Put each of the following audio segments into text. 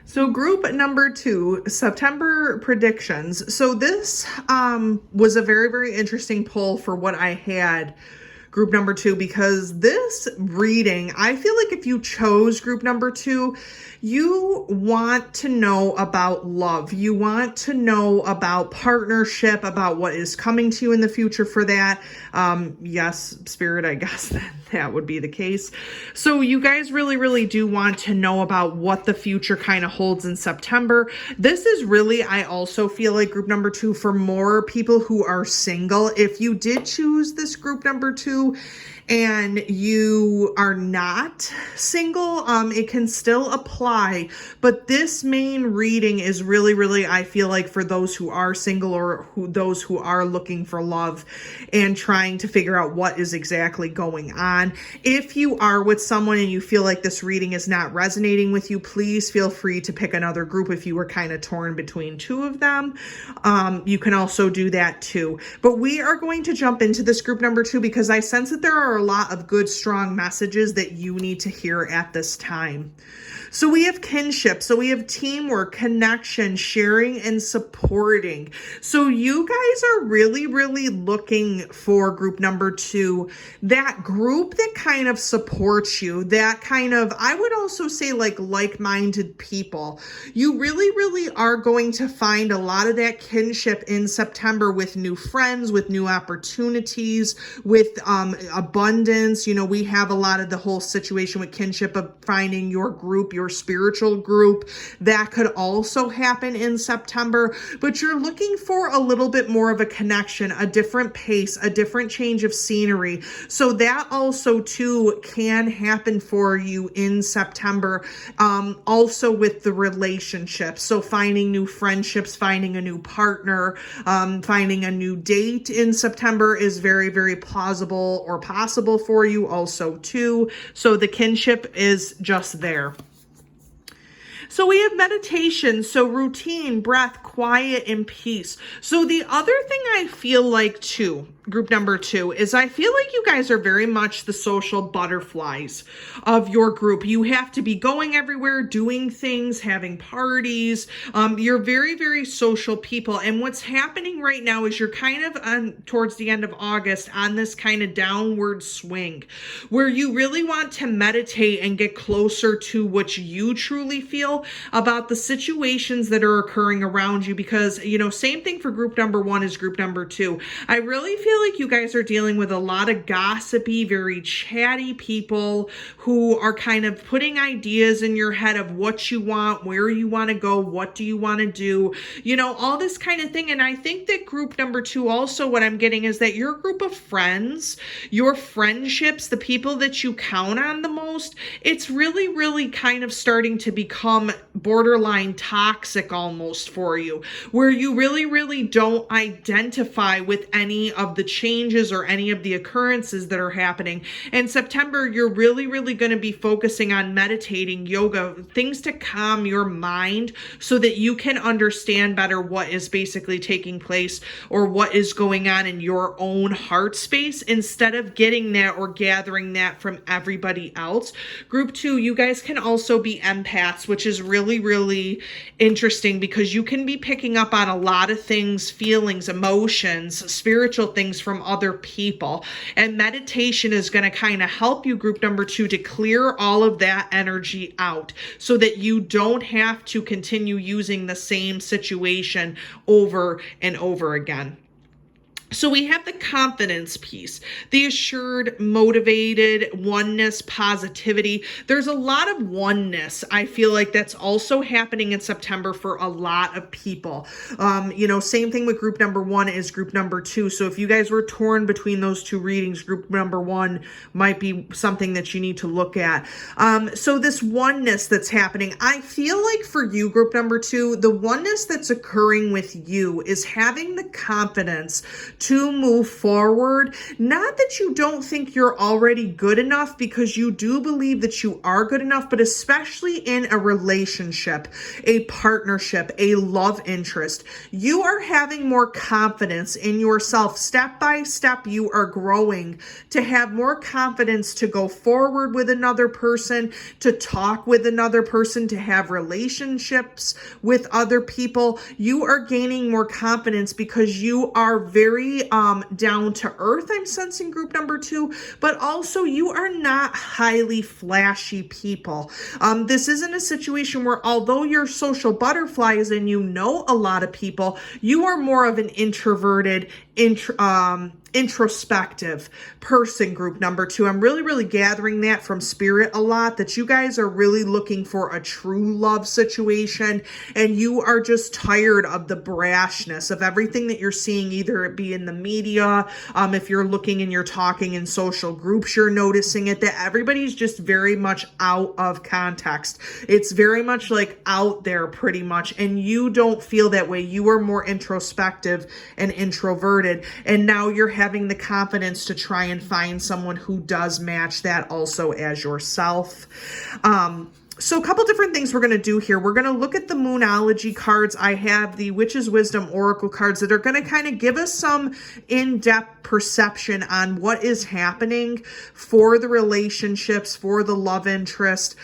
So group number 2, September predictions. So this was a very, very interesting poll for what I had group number 2, because this reading, I feel like if you chose group number 2, you want to know about love. You want to know about partnership, about what is coming to you in the future for that. Yes, Spirit, I guess that would be the case. So you guys really, really do want to know about what the future kind of holds in September. This is really, I also feel like group number 2 for more people who are single. If you did choose this group number 2 and you are not single, it can still apply. But this main reading is really, really, I feel like, for those who are single or those who are looking for love and trying to figure out what is exactly going on. If you are with someone and you feel like this reading is not resonating with you, please feel free to pick another group if you were kind of torn between two of them. You can also do that too. But we are going to jump into this group number 2 because I sense that there are a lot of good, strong messages that you need to hear at this time. So we have kinship. So we have teamwork, connection, sharing, and supporting. So you guys are really, really looking for group number 2, that group that kind of supports you, that kind of, I would also say, like-minded people. You really, really are going to find a lot of that kinship in September with new friends, with new opportunities, with abundance. You know, we have a lot of the whole situation with kinship of finding your group, your spiritual group. That could also happen in September, but you're looking for a little bit more of a connection, a different pace, a different change of scenery. So that also too can happen for you in September. Also with the relationship. So finding new friendships, finding a new partner, finding a new date in September is very, very plausible or possible for you also too. So the kinship is just there. So we have meditation, so routine, breath, quiet, and peace. So the other thing I feel like too, group number 2, is I feel like you guys are very much the social butterflies of your group. You have to be going everywhere, doing things, having parties. You're very, very social people. And what's happening right now is you're kind of towards the end of August on this kind of downward swing where you really want to meditate and get closer to what you truly feel about the situations that are occurring around you, because, you know, same thing for group number 1 as group number 2. I really feel like you guys are dealing with a lot of gossipy, very chatty people who are kind of putting ideas in your head of what you want, where you want to go, what do you want to do, you know, all this kind of thing. And I think that group number 2 also, what I'm getting is that your group of friends, your friendships, the people that you count on the most, it's really, really kind of starting to become borderline toxic almost for you, where you really, really don't identify with any of the changes or any of the occurrences that are happening. In September, you're really, really going to be focusing on meditating, yoga, things to calm your mind so that you can understand better what is basically taking place or what is going on in your own heart space, instead of getting that or gathering that from everybody else. Group 2, you guys can also be empaths, which is really, really interesting because you can be picking up on a lot of things, feelings, emotions, spiritual things from other people. And meditation is going to kind of help you, group number 2, to clear all of that energy out so that you don't have to continue using the same situation over and over again. So we have the confidence piece, the assured, motivated, oneness, positivity. There's a lot of oneness. I feel like that's also happening in September for a lot of people. You know, same thing with group number 1 is group number 2. So if you guys were torn between those two readings, group number 1 might be something that you need to look at. So this oneness that's happening, I feel like for you, group number 2, the oneness that's occurring with you is having the confidence to move forward. Not that you don't think you're already good enough, because you do believe that you are good enough, but especially in a relationship, a partnership, a love interest, you are having more confidence in yourself. Step by step, you are growing to have more confidence to go forward with another person, to talk with another person, to have relationships with other people. You are gaining more confidence because you are very down to earth, I'm sensing, group number 2, but also you are not highly flashy people. This isn't a situation where, although you're social butterflies and you know a lot of people, you are more of an introverted, introspective person, group number 2. I'm really gathering that from spirit a lot, that you guys are really looking for a true love situation, and you are just tired of the brashness of everything that you're seeing, either it be in the media, if you're looking and you're talking in social groups, you're noticing it, that everybody's just very much out of context. It's very much like out there pretty much, and you don't feel that way. You are more introspective and introverted, and now you're having the confidence to try and find someone who does match that also as yourself. So a couple different things we're going to do here. We're going to look at the Moonology cards. I have the Witch's Wisdom Oracle cards that are going to kind of give us some in-depth perception on what is happening for the relationships, for the love interest,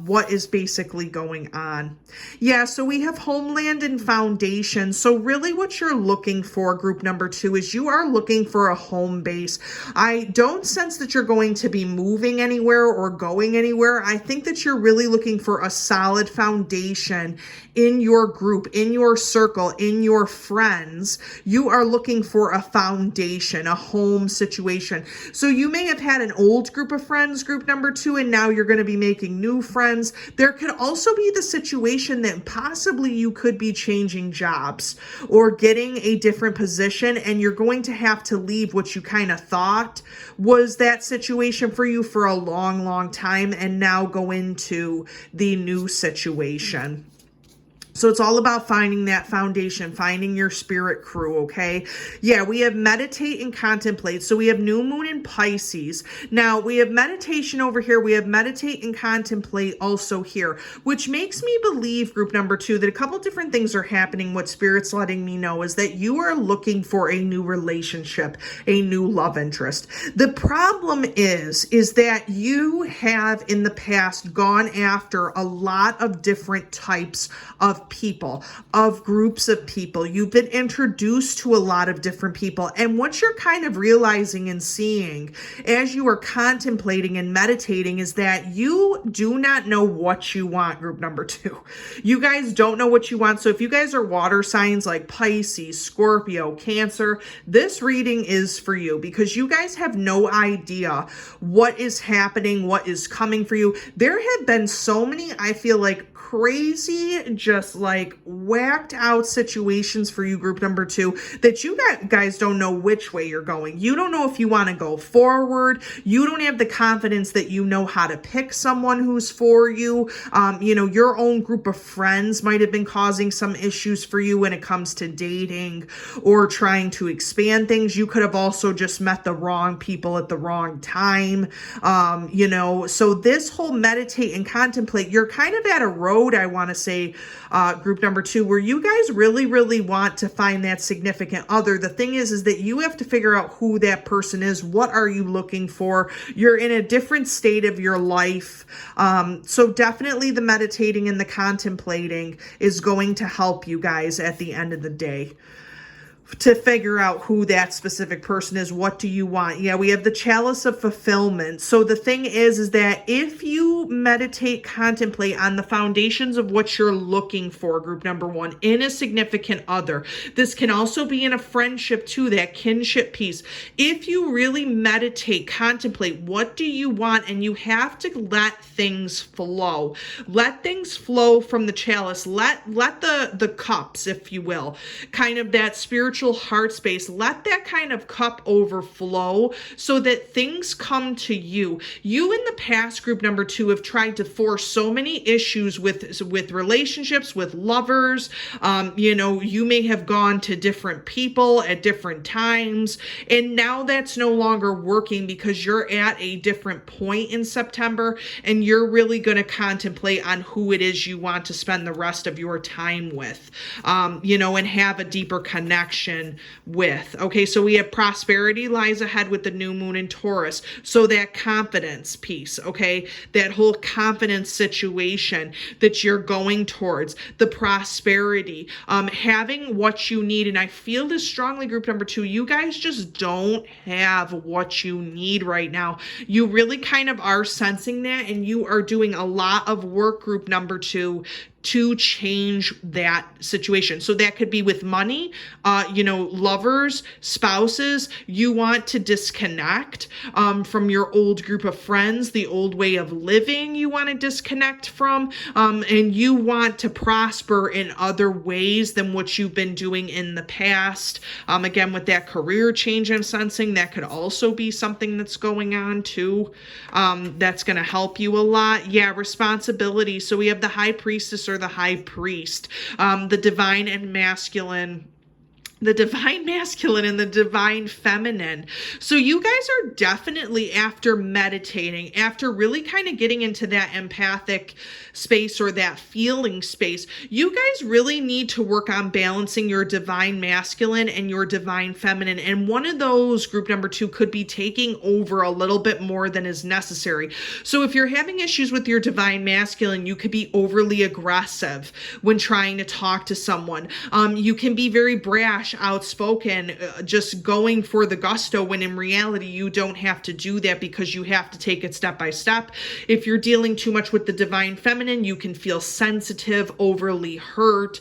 what is basically going on. Yeah, so we have Homeland and Foundation. So really what you're looking for, group number 2, is you are looking for a home base. I don't sense that you're going to be moving anywhere or going anywhere. I think that you're really looking for a solid foundation in your group, in your circle, in your friends. You are looking for a foundation, a home situation. So you may have had an old group of friends, group number 2, and now you're going to be making new friends. There could also be the situation that possibly you could be changing jobs or getting a different position, and you're going to have to leave what you kind of thought was that situation for you for a long time, and now go into the new situation. So it's all about finding that foundation, finding your spirit crew, okay? Yeah, we have meditate and contemplate. So we have new moon in Pisces. Now, we have meditation over here. We have meditate and contemplate also here, which makes me believe, group number 2, that a couple different things are happening. What Spirit's letting me know is that you are looking for a new relationship, a new love interest. The problem is that you have in the past gone after a lot of different types of people, of groups of people. You've been introduced to a lot of different people. And what you're kind of realizing and seeing as you are contemplating and meditating is that you do not know what you want, group number 2. You guys don't know what you want. So if you guys are water signs like Pisces, Scorpio, Cancer, this reading is for you, because you guys have no idea what is happening, what is coming for you. There have been so many, I feel like, crazy, just like whacked out situations for you, group number 2, that you guys don't know which way you're going. You don't know if you want to go forward. You don't have the confidence that you know how to pick someone who's for you. Your own group of friends might have been causing some issues for you when it comes to dating or trying to expand things. You could have also just met the wrong people at the wrong time. So this whole meditate and contemplate, you're kind of at a road, I want to say, group number 2, where you guys really want to find that significant other. The thing is that you have to figure out who that person is. What are you looking for? You're in a different state of your life. So definitely the meditating and the contemplating is going to help you guys at the end of the day to figure out who that specific person is. What do you want? Yeah, we have the Chalice of Fulfillment. So the thing is that if you meditate, contemplate on the foundations of what you're looking for, group number 1, in a significant other, this can also be in a friendship too, that kinship piece. If you really meditate, contemplate, what do you want? And you have to let things flow. Let things flow from the chalice. Let the cups, if you will, kind of that spiritual spiritual heart space. Let that kind of cup overflow so that things come to you. You in the past, group number 2, have tried to force so many issues with relationships, with lovers. You may have gone to different people at different times, and now that's no longer working because you're at a different point in September, and you're really going to contemplate on who it is you want to spend the rest of your time with, and have a deeper connection with. Okay, so we have prosperity lies ahead with the new moon in Taurus. So that confidence piece, okay, that whole confidence situation that you're going towards, the prosperity, having what you need. And I feel this strongly, group number 2, you guys just don't have what you need right now. You really kind of are sensing that, and you are doing a lot of work, group number 2, to change that situation. So that could be with money, lovers, spouses. You want to disconnect from your old group of friends, the old way of living you want to disconnect from, and you want to prosper in other ways than what you've been doing in the past. Again, with that career change I'm sensing, that could also be something that's going on too. That's going to help you a lot. Yeah, responsibility. So we have the high priestess or the high priest, the divine and masculine. The divine masculine and the divine feminine. So you guys are definitely, after meditating, after really kind of getting into that empathic space or that feeling space, you guys really need to work on balancing your divine masculine and your divine feminine. And one of those, group number 2, could be taking over a little bit more than is necessary. So if you're having issues with your divine masculine, you could be overly aggressive when trying to talk to someone. You can be very brash, outspoken, just going for the gusto, when in reality you don't have to do that because you have to take it step by step. If you're dealing too much with the divine feminine, you can feel sensitive, overly hurt.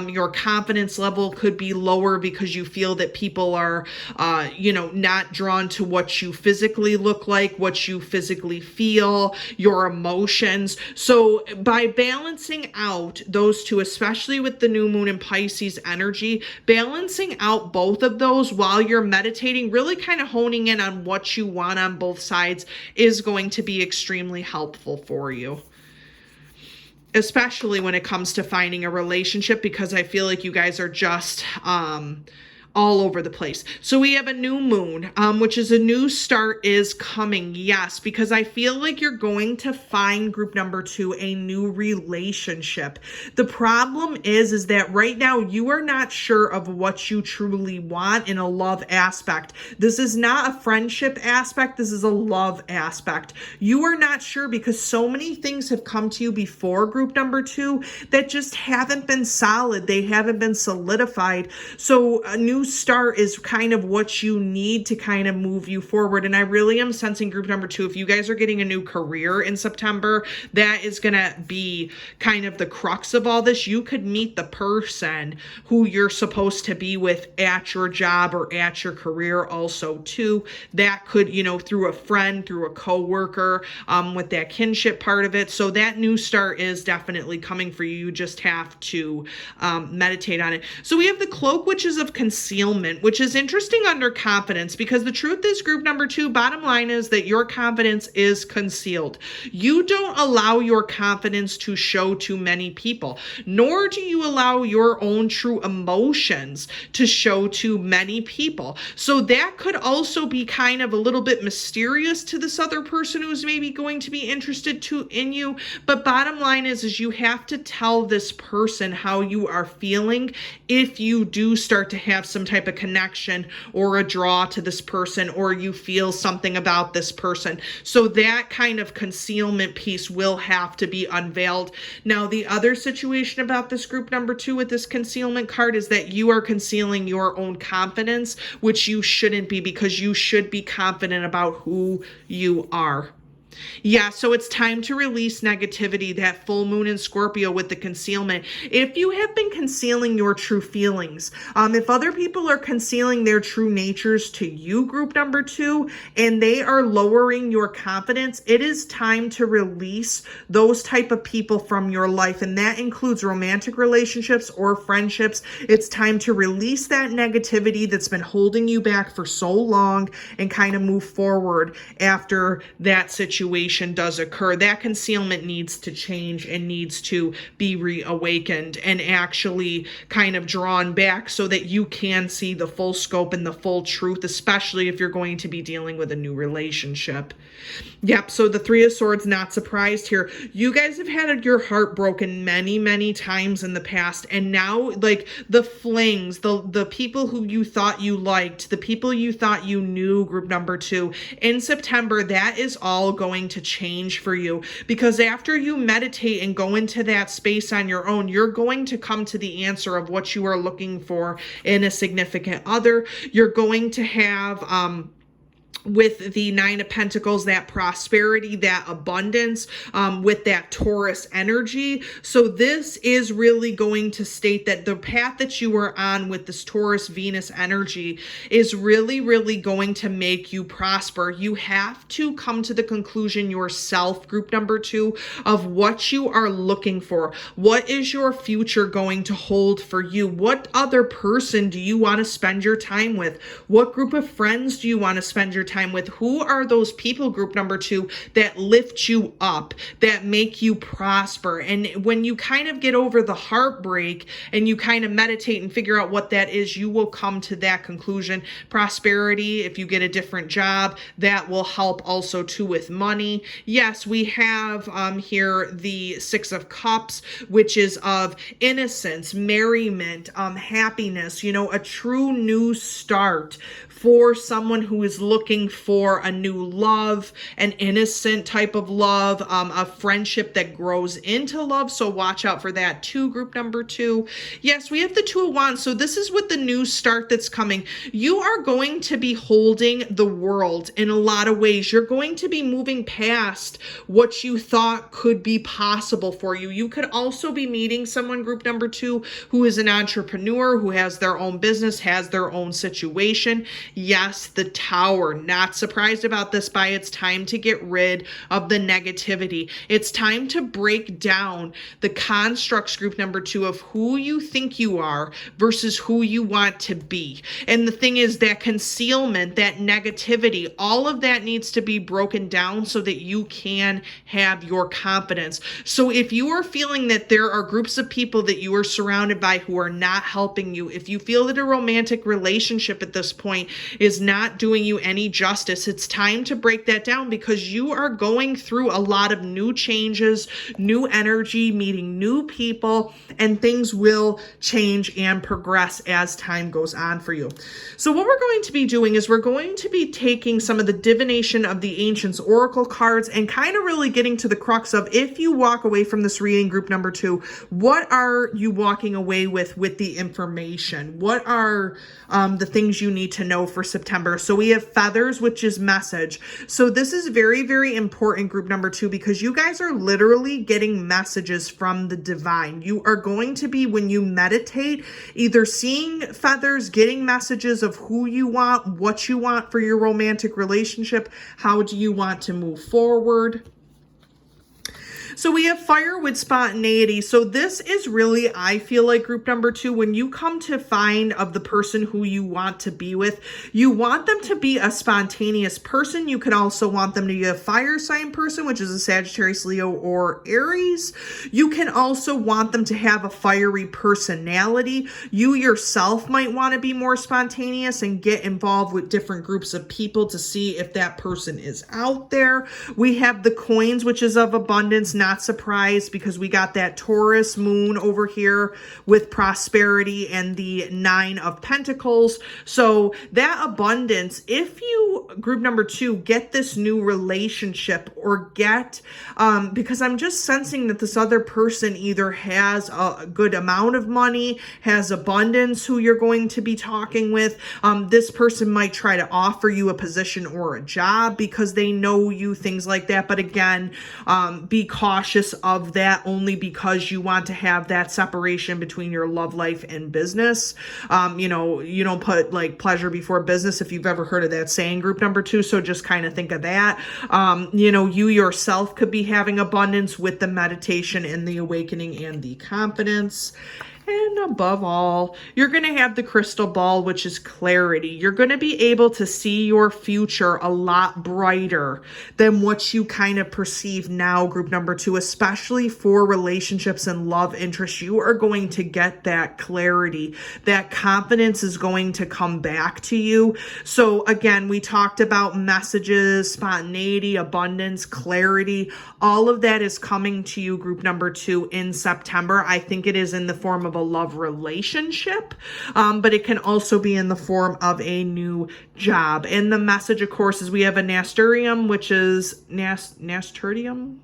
Your confidence level could be lower because you feel that people are, not drawn to what you physically look like, what you physically feel, your emotions. So by balancing out those two, especially with the new moon in Pisces energy, balancing out both of those while you're meditating, really kind of honing in on what you want on both sides, is going to be extremely helpful for you, especially when it comes to finding a relationship, because I feel like you guys are just all over the place. So we have a new moon, which is a new start is coming. Yes, because I feel like you're going to find, group number 2, a new relationship. The problem is that right now you are not sure of what you truly want in a love aspect. This is not a friendship aspect. This is a love aspect. You are not sure because so many things have come to you before, group number 2, that just haven't been solid. They haven't been solidified. So a new start is kind of what you need to kind of move you forward. And I really am sensing, group number 2, if you guys are getting a new career in September, that is going to be kind of the crux of all this. You could meet the person who you're supposed to be with at your job or at your career also too. That could, through a friend, through a coworker, with that kinship part of it. So that new start is definitely coming for you. You just have to meditate on it. So we have the cloak, which is of concealment, which is interesting under confidence, because the truth is, group number 2, bottom line is that your confidence is concealed. You don't allow your confidence to show to many people, nor do you allow your own true emotions to show to many people. So that could also be kind of a little bit mysterious to this other person who's maybe going to be interested in you. But bottom line is you have to tell this person how you are feeling if you do start to have some type of connection or a draw to this person, or you feel something about this person. So that kind of concealment piece will have to be unveiled. Now, the other situation about this group number 2 with this concealment card is that you are concealing your own confidence, which you shouldn't be, because you should be confident about who you are. Yeah, so it's time to release negativity, that full moon in Scorpio with the concealment. If you have been concealing your true feelings, if other people are concealing their true natures to you, group number 2, and they are lowering your confidence, it is time to release those type of people from your life. And that includes romantic relationships or friendships. It's time to release that negativity that's been holding you back for so long and kind of move forward after that situation does occur. That concealment needs to change and needs to be reawakened and actually kind of drawn back so that you can see the full scope and the full truth, especially if you're going to be dealing with a new relationship. Yep, so the Three of Swords, not surprised here. You guys have had your heart broken many, many times in the past, and now, like, the flings, the people who you thought you liked, the people you thought you knew, group number 2, in September, that is all going to change for you, because after you meditate and go into that space on your own, you're going to come to the answer of what you are looking for in a significant other. You're going to have with the Nine of Pentacles, that prosperity, that abundance, with that Taurus energy. So this is really going to state that the path that you are on with this Taurus Venus energy is really, really going to make you prosper. You have to come to the conclusion yourself, group number 2, of what you are looking for. What is your future going to hold for you? What other person do you want to spend your time with? What group of friends do you want to spend your time with? Who are those people, group number 2, that lift you up, that make you prosper? And when you kind of get over the heartbreak and you kind of meditate and figure out what that is, you will come to that conclusion. Prosperity, if you get a different job, that will help also too with money. Yes, we have here the Six of Cups, which is of innocence, merriment, happiness, a true new start for someone who is looking for a new love, an innocent type of love, a friendship that grows into love. So watch out for that too, group number 2. Yes, we have the Two of Wands. So this is with the new start that's coming. You are going to be holding the world in a lot of ways. You're going to be moving past what you thought could be possible for you. You could also be meeting someone, group number 2, who is an entrepreneur, who has their own business, has their own situation. Yes, the Tower, not surprised about this, but it's time to get rid of the negativity. It's time to break down the constructs, group number 2, of who you think you are versus who you want to be. And the thing is, that concealment, that negativity, all of that needs to be broken down so that you can have your confidence. So if you are feeling that there are groups of people that you are surrounded by who are not helping you, if you feel that a romantic relationship at this point is not doing you any justice, it's time to break that down, because you are going through a lot of new changes, new energy, meeting new people, and things will change and progress as time goes on for you. So what we're going to be doing is we're going to be taking some of the divination of the ancients oracle cards and kind of really getting to the crux of, if you walk away from this reading, group number 2, what are you walking away with the information? What are the things you need to know for September? So we have feathers, which is message. So this is very, very important, group number 2, because you guys are literally getting messages from the divine. You are going to be, when you meditate, either seeing feathers, getting messages of who you want, what you want for your romantic relationship, how do you want to move forward. So we have fire with spontaneity. So this is really, I feel like, group number 2, when you come to find of the person who you want to be with, you want them to be a spontaneous person. You could also want them to be a fire sign person, which is a Sagittarius, Leo, or Aries. You can also want them to have a fiery personality. You yourself might want to be more spontaneous and get involved with different groups of people to see if that person is out there. We have the coins, which is of abundance, not surprised because we got that Taurus moon over here with prosperity and the 9 of Pentacles. So that abundance, if you, group number 2, get this new relationship or get, because I'm just sensing that this other person either has a good amount of money, has abundance who you're going to be talking with. This person might try to offer you a position or a job because they know you, things like that. But again, be cautious of that only because you want to have that separation between your love life and business. You know, you don't put like pleasure before business, if you've ever heard of that saying, group number 2. So just kind of think of that. You know, you yourself could be having abundance with the meditation and the awakening and the confidence. And above all, you're going to have the crystal ball, which is clarity. You're going to be able to see your future a lot brighter than what you kind of perceive now, group number 2, especially for relationships and love interests. You are going to get that clarity. That confidence is going to come back to you. So again, we talked about messages, spontaneity, abundance, clarity. All of that is coming to you, group number 2, in September. I think it is in the form of a love relationship, but it can also be in the form of a new job. And the message, of course, is we have a nasturtium, which is nasturtium.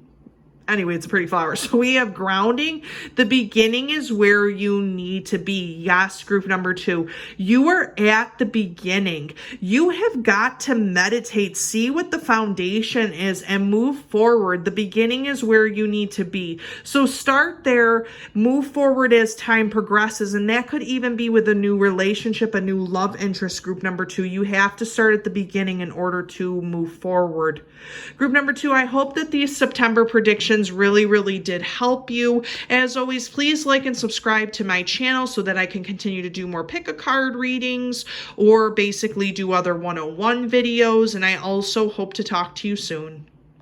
Anyway, it's a pretty flower. So we have grounding. The beginning is where you need to be. Yes, group number 2. You are at the beginning. You have got to meditate, see what the foundation is, and move forward. The beginning is where you need to be. So start there, move forward as time progresses. And that could even be with a new relationship, a new love interest, group number 2. You have to start at the beginning in order to move forward. Group number 2, I hope that these September predictions really did help you. As always, please like and subscribe to my channel so that I can continue to do more pick a card readings or basically do other 101 videos. And I also hope to talk to you soon.